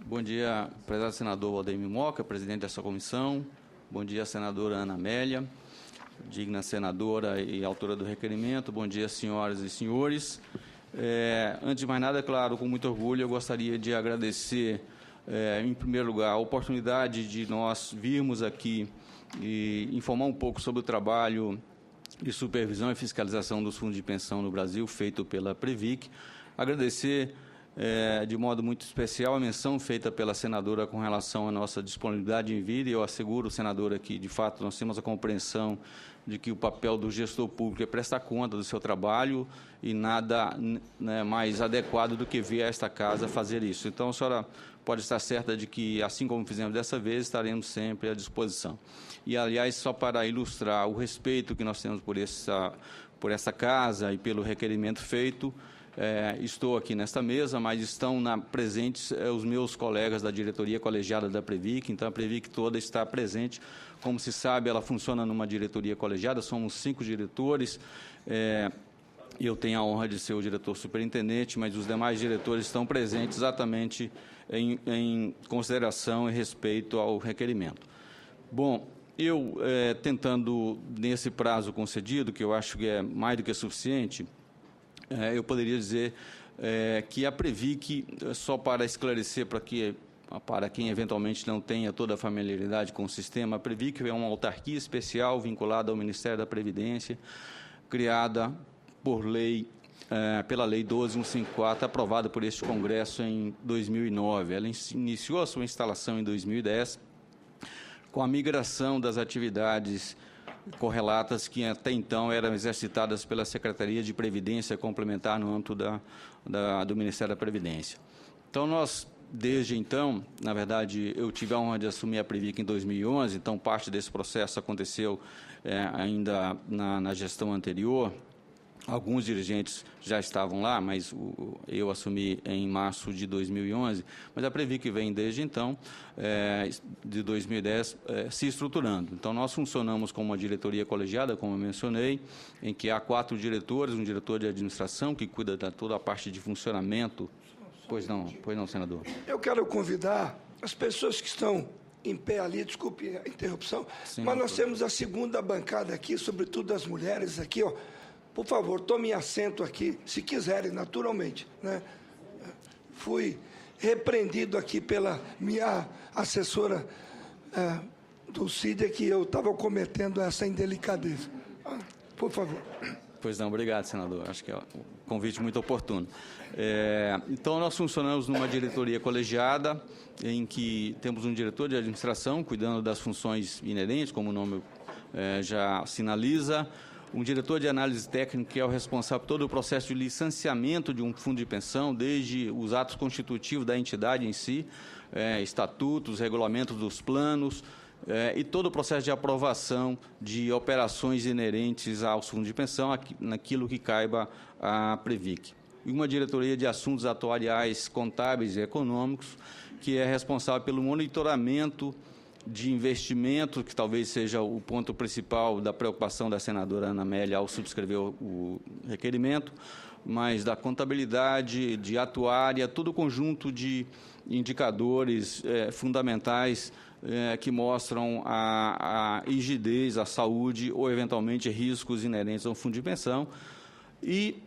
Bom dia, prezado senador Waldemir Moca, presidente dessa comissão. Bom dia, senadora Ana Amélia, digna senadora e autora do requerimento. Bom dia, senhoras e senhores. Antes de mais nada, é claro, com muito orgulho, eu gostaria de agradecer, em primeiro lugar, a oportunidade de nós virmos aqui e informar um pouco sobre o trabalho de supervisão e fiscalização dos fundos de pensão no Brasil, feito pela Previc. Agradecer de modo muito especial a menção feita pela senadora com relação à nossa disponibilidade em vir, e eu asseguro, senadora, que, de fato, nós temos a compreensão de que o papel do gestor público é prestar conta do seu trabalho e nada mais adequado do que vir a esta casa fazer isso. Então, a senhora pode estar certa de que, assim como fizemos dessa vez, estaremos sempre à disposição. E, aliás, só para ilustrar o respeito que nós temos por essa casa e pelo requerimento feito, estou aqui nesta mesa, mas estão presentes os meus colegas da diretoria colegiada da Previc, então a Previc toda está presente. Como se sabe, ela funciona numa diretoria colegiada, somos 5 diretores, eu tenho a honra de ser o diretor superintendente, mas os demais diretores estão presentes exatamente em consideração e respeito ao requerimento. Bom, eu tentando, nesse prazo concedido, que eu acho que é mais do que suficiente, eu poderia dizer que a Previc, só para esclarecer para quem eventualmente não tenha toda a familiaridade com o sistema, a Previc é uma autarquia especial vinculada ao Ministério da Previdência, criada por lei, pela Lei 12.154, aprovada por este Congresso em 2009. Ela iniciou a sua instalação em 2010, com a migração das atividades correlatas que até então eram exercitadas pela Secretaria de Previdência Complementar no âmbito do Ministério da Previdência. Então, desde então, na verdade, eu tive a honra de assumir a Previc em 2011, então parte desse processo aconteceu ainda na gestão anterior. Alguns dirigentes já estavam lá, mas eu assumi em março de 2011, mas a Previc vem desde então, de 2010, se estruturando. Então, nós funcionamos como uma diretoria colegiada, como eu mencionei, em que há 4 diretores, um diretor de administração que cuida de toda a parte de funcionamento. Pois não, senador. Eu quero convidar as pessoas que estão em pé ali, desculpe a interrupção, sim, mas nós temos a segunda bancada aqui, sobretudo as mulheres aqui, ó. Por favor, tomem assento aqui, se quiserem, naturalmente, né? Fui repreendido aqui pela minha assessora do CID, que eu estava cometendo essa indelicadeza. Por favor. Pois não, obrigado, senador. Acho que é um convite muito oportuno. Então, nós funcionamos numa diretoria colegiada, em que temos um diretor de administração, cuidando das funções inerentes, como o nome já sinaliza, um diretor de análise técnica, que é o responsável por todo o processo de licenciamento de um fundo de pensão, desde os atos constitutivos da entidade em si, estatutos, regulamentos dos planos, e todo o processo de aprovação de operações inerentes aos fundos de pensão, naquilo que caiba à Previc. E uma diretoria de assuntos atuariais, contábeis e econômicos, que é responsável pelo monitoramento de investimento, que talvez seja o ponto principal da preocupação da senadora Ana Amélia ao subscrever o requerimento, mas da contabilidade, de atuária, todo o conjunto de indicadores fundamentais que mostram a rigidez, a saúde ou, eventualmente, riscos inerentes ao fundo de pensão. E,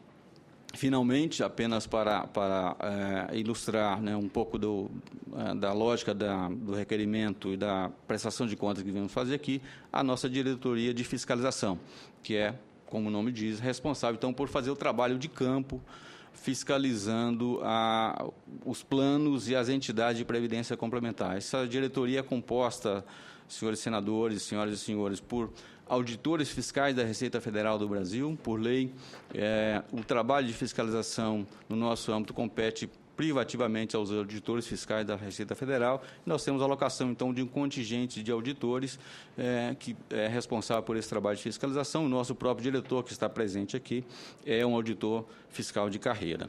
finalmente, apenas para ilustrar um pouco da lógica do requerimento e da prestação de contas que vamos fazer aqui, a nossa diretoria de fiscalização, que é, como o nome diz, responsável, então, por fazer o trabalho de campo, fiscalizando os planos e as entidades de previdência complementar. Essa diretoria é composta, senhores senadores, senhoras e senhores, por auditores fiscais da Receita Federal do Brasil. Por lei, o trabalho de fiscalização no nosso âmbito compete privativamente aos auditores fiscais da Receita Federal. Nós temos a alocação, então, de um contingente de auditores que é responsável por esse trabalho de fiscalização. O nosso próprio diretor, que está presente aqui, é um auditor fiscal de carreira.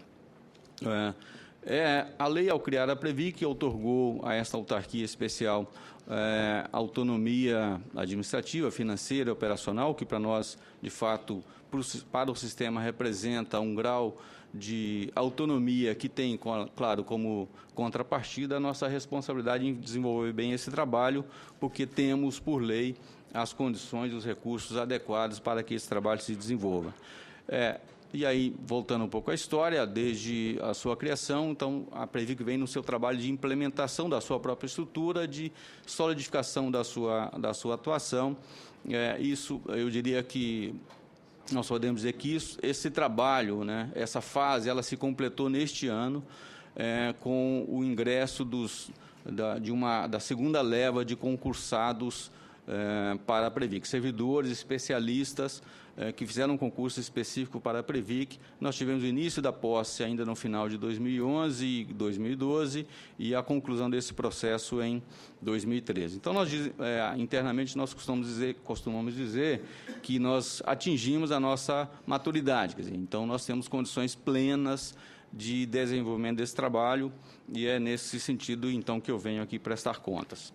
A lei, ao criar a Previc, outorgou a esta autarquia especial autonomia administrativa, financeira e operacional, que para nós, de fato, para o sistema representa um grau de autonomia que tem, claro, como contrapartida a nossa responsabilidade em desenvolver bem esse trabalho, porque temos, por lei, as condições, os recursos adequados para que esse trabalho se desenvolva. E aí, voltando um pouco à história, desde a sua criação, então, a Previc vem no seu trabalho de implementação da sua própria estrutura, de solidificação da sua atuação. Isso, eu diria que nós podemos dizer que esse trabalho, né, essa fase, ela se completou neste ano com o ingresso da segunda leva de concursados para a Previc, servidores, especialistas que fizeram um concurso específico para a Previc. Nós tivemos o início da posse ainda no final de 2011 e 2012 e a conclusão desse processo em 2013. Então, internamente, nós costumamos dizer que nós atingimos a nossa maturidade, quer dizer, então, nós temos condições plenas de desenvolvimento desse trabalho e é nesse sentido, então, que eu venho aqui prestar contas.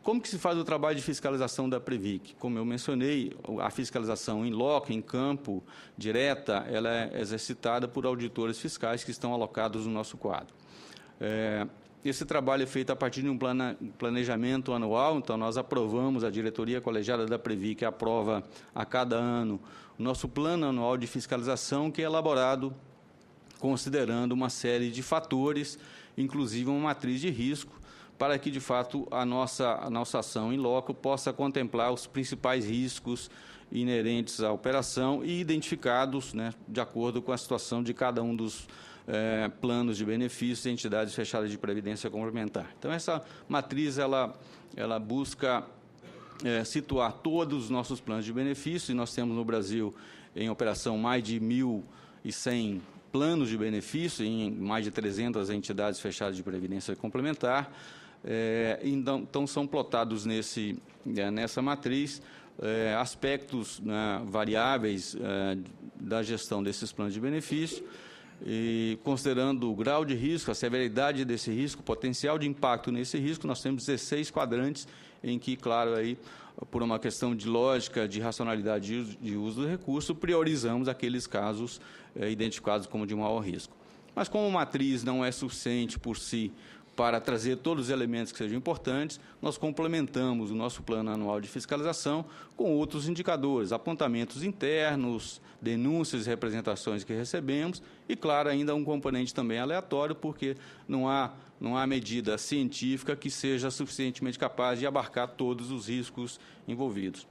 Como que se faz o trabalho de fiscalização da Previc? Como eu mencionei, a fiscalização em loco, em campo, direta, ela é exercitada por auditores fiscais que estão alocados no nosso quadro. Esse trabalho é feito a partir de um planejamento anual, então nós aprovamos, a diretoria colegiada da Previc aprova a cada ano o nosso plano anual de fiscalização, que é elaborado considerando uma série de fatores, inclusive uma matriz de risco, para que, de fato, a nossa ação em loco possa contemplar os principais riscos inerentes à operação e identificados, né, de acordo com a situação de cada um dos planos de benefícios e entidades fechadas de previdência complementar. Então, essa matriz ela busca situar todos os nossos planos de benefícios, e nós temos no Brasil, em operação, mais de 1.100 planos de benefício em mais de 300 entidades fechadas de previdência complementar. Então, são plotados nessa matriz aspectos, né, variáveis da gestão desses planos de benefício, e considerando o grau de risco, a severidade desse risco, o potencial de impacto nesse risco, nós temos 16 quadrantes em que, claro, aí, por uma questão de lógica, de racionalidade de uso do recurso, priorizamos aqueles casos identificados como de maior risco. Mas como a matriz não é suficiente por si para trazer todos os elementos que sejam importantes, nós complementamos o nosso plano anual de fiscalização com outros indicadores, apontamentos internos, denúncias e representações que recebemos e, claro, ainda um componente também aleatório, porque não há medida científica que seja suficientemente capaz de abarcar todos os riscos envolvidos.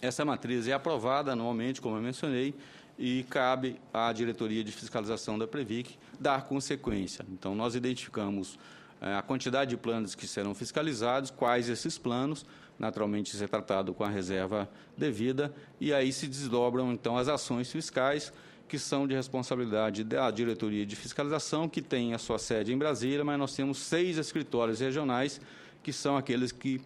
Essa matriz é aprovada anualmente, como eu mencionei, e cabe à diretoria de fiscalização da Previc dar consequência. Então, nós identificamos a quantidade de planos que serão fiscalizados, quais esses planos, naturalmente isso é tratado com a reserva devida, e aí se desdobram, então, as ações fiscais, que são de responsabilidade da diretoria de fiscalização, que tem a sua sede em Brasília, mas nós temos 6 escritórios regionais, que são aqueles que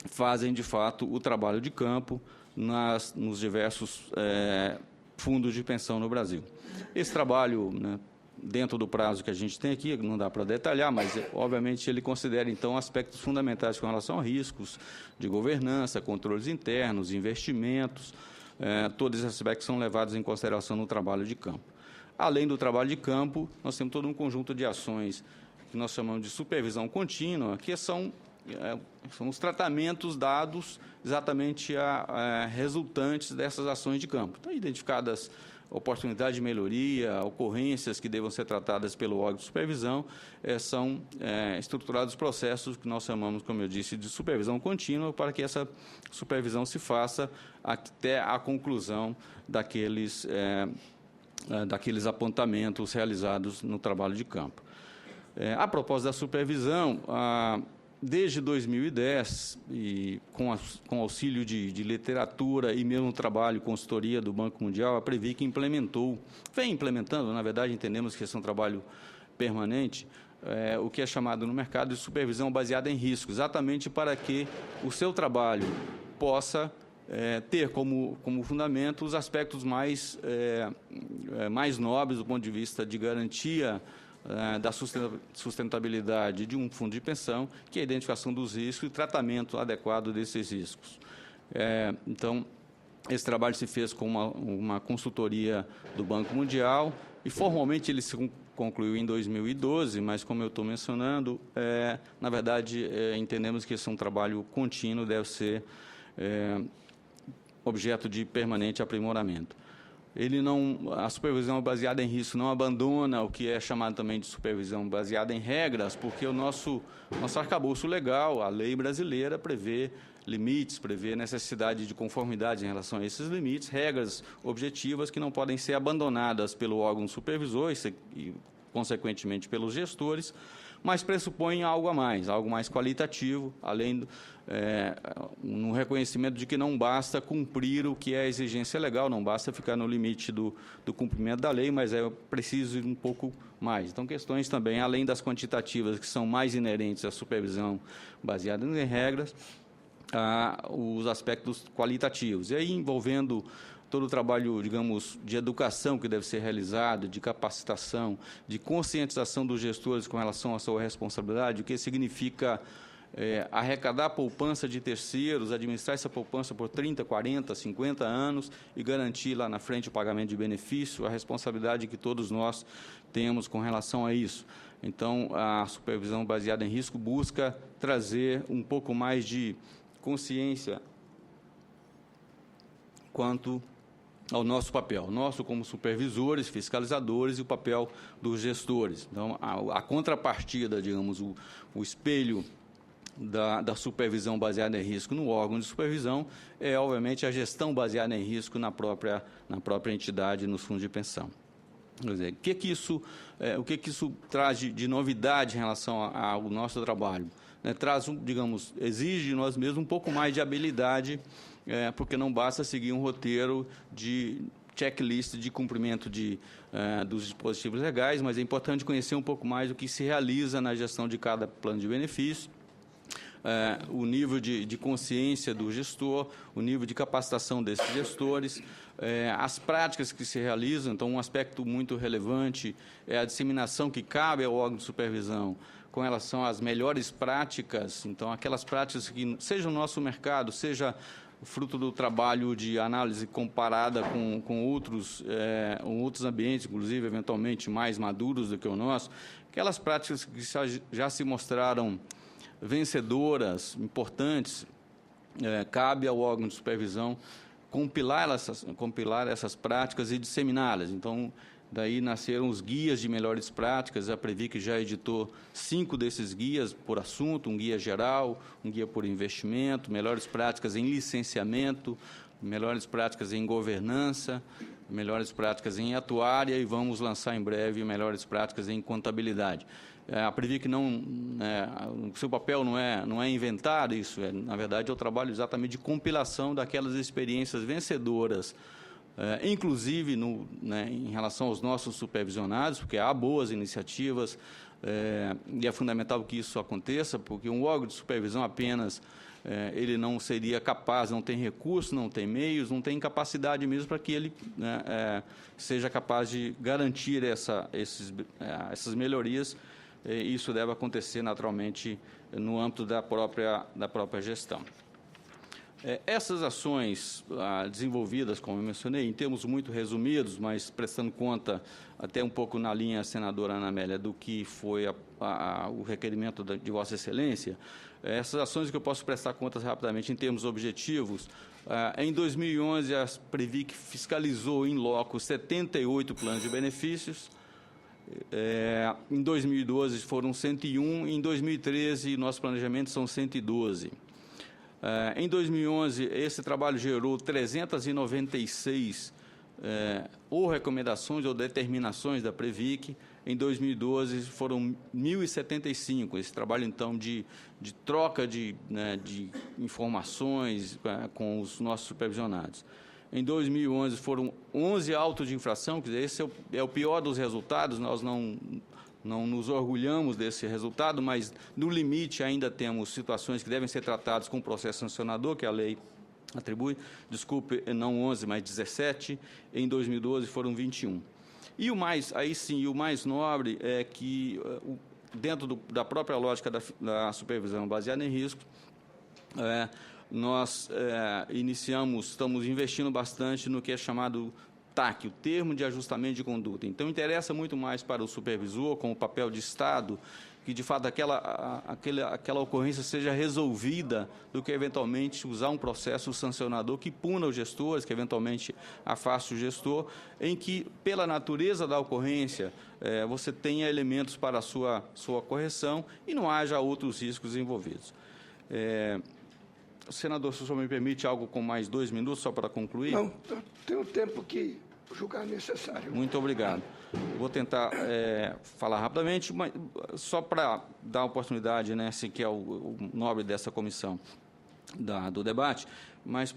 fazem, de fato, o trabalho de campo nos diversos fundos de pensão no Brasil. Esse trabalho, né, dentro do prazo que a gente tem aqui, não dá para detalhar, mas, obviamente, ele considera, então, aspectos fundamentais com relação a riscos de governança, controles internos, investimentos, todos esses aspectos são levados em consideração no trabalho de campo. Além do trabalho de campo, nós temos todo um conjunto de ações que nós chamamos de supervisão contínua, que são os tratamentos dados exatamente a resultantes dessas ações de campo. Então, identificadas oportunidades de melhoria, ocorrências que devam ser tratadas pelo órgão de supervisão, são estruturados processos que nós chamamos, como eu disse, de supervisão contínua, para que essa supervisão se faça até a conclusão daqueles apontamentos realizados no trabalho de campo. A propósito da supervisão, desde 2010, e com auxílio de literatura e mesmo trabalho, consultoria do Banco Mundial, a Previc vem implementando, na verdade, entendemos que esse é um trabalho permanente, o que é chamado no mercado de supervisão baseada em risco, exatamente para que o seu trabalho possa ter como fundamento os aspectos mais nobres do ponto de vista de garantia da sustentabilidade de um fundo de pensão, que é a identificação dos riscos e tratamento adequado desses riscos. Então, Esse trabalho se fez com uma consultoria do Banco Mundial e, formalmente, ele se concluiu em 2012, mas, como eu estou mencionando, na verdade, entendemos que esse é um trabalho contínuo, deve ser objeto de permanente aprimoramento. A supervisão baseada em risco não abandona o que é chamado também de supervisão baseada em regras, porque o nosso arcabouço legal, a lei brasileira, prevê limites, prevê necessidade de conformidade em relação a esses limites, regras objetivas que não podem ser abandonadas pelo órgão supervisor e consequentemente, pelos gestores, mas pressupõem algo a mais, algo mais qualitativo, além no reconhecimento de que não basta cumprir o que é a exigência legal, não basta ficar no limite do cumprimento da lei, mas é preciso ir um pouco mais. Então, questões também, além das quantitativas, que são mais inerentes à supervisão baseada em regras, os aspectos qualitativos. E aí, envolvendo todo o trabalho, digamos, de educação que deve ser realizado, de capacitação, de conscientização dos gestores com relação à sua responsabilidade, o que significa arrecadar a poupança de terceiros, administrar essa poupança por 30, 40, 50 anos e garantir lá na frente o pagamento de benefício, a responsabilidade que todos nós temos com relação a isso. Então, a supervisão baseada em risco busca trazer um pouco mais de consciência quanto ao nosso papel, nosso como supervisores, fiscalizadores e o papel dos gestores. Então, a contrapartida, digamos, o espelho da supervisão baseada em risco no órgão de supervisão é, obviamente, a gestão baseada em risco na própria entidade, nos fundos de pensão. Quer dizer, o que isso traz de novidade em relação ao nosso trabalho? Traz, digamos, exige de nós mesmos um pouco mais de habilidade, porque não basta seguir um roteiro de checklist de cumprimento dos dispositivos legais, mas é importante conhecer um pouco mais o que se realiza na gestão de cada plano de benefício, o nível de consciência do gestor, o nível de capacitação desses gestores, as práticas que se realizam. Então, um aspecto muito relevante é a disseminação que cabe ao órgão de supervisão com relação às melhores práticas. Então, aquelas práticas que, seja o nosso mercado, seja fruto do trabalho de análise comparada com outros ambientes, inclusive, eventualmente, mais maduros do que o nosso, aquelas práticas que já se mostraram vencedoras, importantes, cabe ao órgão de supervisão compilar essas práticas e disseminá-las. Então, daí nasceram os guias de melhores práticas. A Previc já editou 5 desses guias por assunto, um guia geral, um guia por investimento, melhores práticas em licenciamento, melhores práticas em governança, melhores práticas em atuária e vamos lançar em breve melhores práticas em contabilidade. A Previc o seu papel não é inventar isso, na verdade é o trabalho exatamente de compilação daquelas experiências vencedoras, inclusive em relação aos nossos supervisionados, porque há boas iniciativas e é fundamental que isso aconteça, porque um órgão de supervisão apenas ele não seria capaz, não tem recursos, não tem meios, não tem capacidade mesmo para que ele seja capaz de garantir essas melhorias. Isso deve acontecer naturalmente no âmbito da própria gestão. Essas ações desenvolvidas, como eu mencionei, em termos muito resumidos, mas prestando conta até um pouco na linha, senadora Ana Amélia, do que foi o requerimento de Vossa Excelência, essas ações que eu posso prestar contas rapidamente em termos objetivos. Em 2011, a Previc fiscalizou em loco 78 planos de benefícios. Em 2012 foram 101, em 2013 nosso planejamento são 112. Em 2011 esse trabalho gerou 396 ou recomendações ou determinações da Previc. Em 2012 foram 1.075. Esse trabalho então de troca de informações com os nossos supervisionados. Em 2011, foram 11 autos de infração, quer dizer, esse é o pior dos resultados, nós não nos orgulhamos desse resultado, mas, no limite, ainda temos situações que devem ser tratadas com processo sancionador, que a lei atribui, desculpe, não 11, mas 17, em 2012 foram 21. E o mais nobre é que, dentro da própria lógica da supervisão baseada em risco, nós estamos investindo bastante no que é chamado TAC, o Termo de Ajustamento de Conduta. Então, interessa muito mais para o supervisor, com o papel de Estado, que, de fato, aquela ocorrência seja resolvida, do que, eventualmente, usar um processo sancionador que puna os gestores, que, eventualmente, afaste o gestor, em que, pela natureza da ocorrência, você tenha elementos para a sua correção e não haja outros riscos envolvidos. Senador, se o senhor me permite algo com mais 2 minutos, só para concluir? Não, tenho o tempo que julgar necessário. Muito obrigado. Vou tentar falar rapidamente, mas só para dar oportunidade, né, se que é o nobre dessa comissão do debate, mas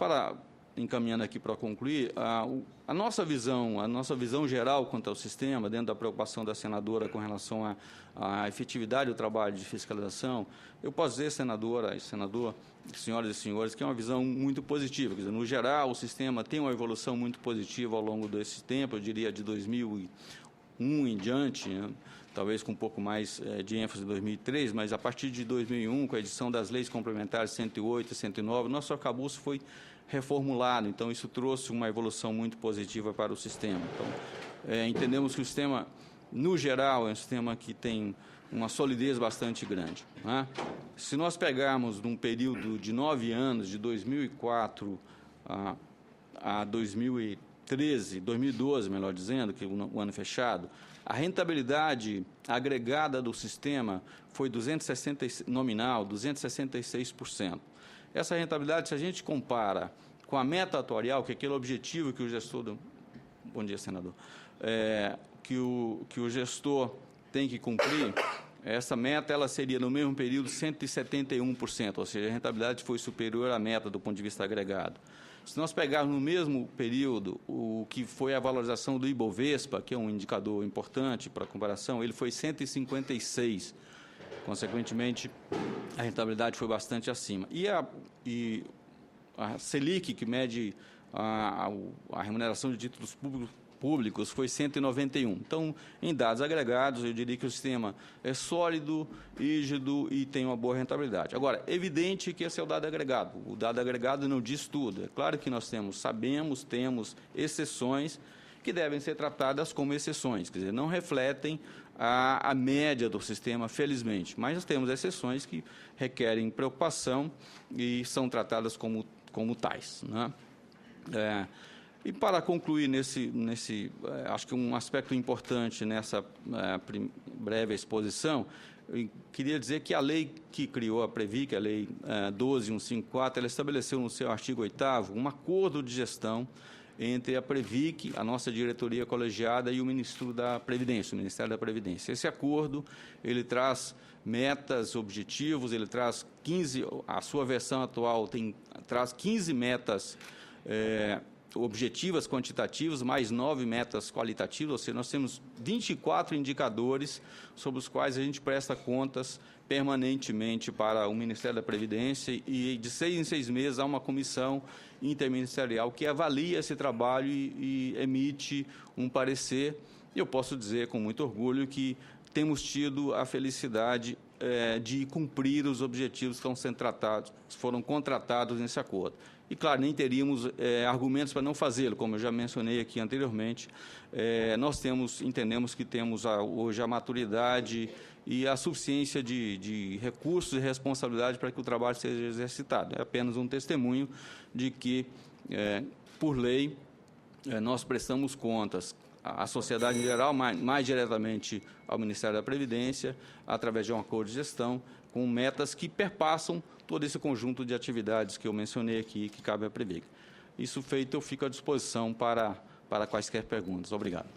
encaminhando aqui para concluir, a nossa visão geral quanto ao sistema, dentro da preocupação da senadora com relação à efetividade do trabalho de fiscalização, eu posso dizer, senadora e senador, senhoras e senhores, que é uma visão muito positiva. Quer dizer, no geral, o sistema tem uma evolução muito positiva ao longo desse tempo, eu diria de 2001 em diante, né? Talvez com um pouco mais de ênfase em 2003, mas a partir de 2001, com a edição das leis complementares 108 e 109, nosso arcabouço foi reformulado, então isso trouxe uma evolução muito positiva para o sistema. Então, entendemos que o sistema, no geral, é um sistema que tem uma solidez bastante grande, né? Se nós pegarmos num período de 9 anos, de 2004 a 2013, 2012, melhor dizendo, que o ano fechado, a rentabilidade agregada do sistema foi nominal, 266%. Essa rentabilidade, se a gente compara com a meta atuarial, que é aquele objetivo que o gestor... Bom dia, senador. Que o gestor tem que cumprir, essa meta ela seria, no mesmo período, 171%, ou seja, a rentabilidade foi superior à meta do ponto de vista agregado. Se nós pegarmos no mesmo período o que foi a valorização do Ibovespa, que é um indicador importante para a comparação, ele foi 156%. Consequentemente, a rentabilidade foi bastante acima. E a Selic, que mede a remuneração de títulos públicos, foi 191. Então, em dados agregados, eu diria que o sistema é sólido, rígido e tem uma boa rentabilidade. Agora, é evidente que esse é o dado agregado. O dado agregado não diz tudo. É claro que nós temos exceções que devem ser tratadas como exceções, quer dizer, não refletem a média do sistema, felizmente, mas nós temos exceções que requerem preocupação e são tratadas como tais, né? E para concluir acho que um aspecto importante nessa breve exposição, eu queria dizer que a lei que criou a Previc, a Lei 12.154, ela estabeleceu no seu artigo 8º um acordo de gestão entre a Previc, a nossa diretoria colegiada, e o Ministério da Previdência. Esse acordo, ele traz metas, objetivos, ele traz 15, a sua versão atual traz 15 metas objetivas, quantitativas, mais 9 metas qualitativas, ou seja, nós temos 24 indicadores sobre os quais a gente presta contas permanentemente para o Ministério da Previdência, e de 6 em 6 meses há uma comissão interministerial que avalia esse trabalho e emite um parecer. E eu posso dizer com muito orgulho que temos tido a felicidade de cumprir os objetivos que foram contratados nesse acordo. E, claro, nem teríamos argumentos para não fazê-lo, como eu já mencionei aqui anteriormente. Nós entendemos que temos hoje a maturidade e a suficiência de recursos e responsabilidade para que o trabalho seja exercitado. É apenas um testemunho de que, por lei, nós prestamos contas à sociedade em geral, mais diretamente ao Ministério da Previdência, através de um acordo de gestão, com metas que perpassam todo esse conjunto de atividades que eu mencionei aqui, que cabe à Previc. Isso feito, eu fico à disposição para quaisquer perguntas. Obrigado.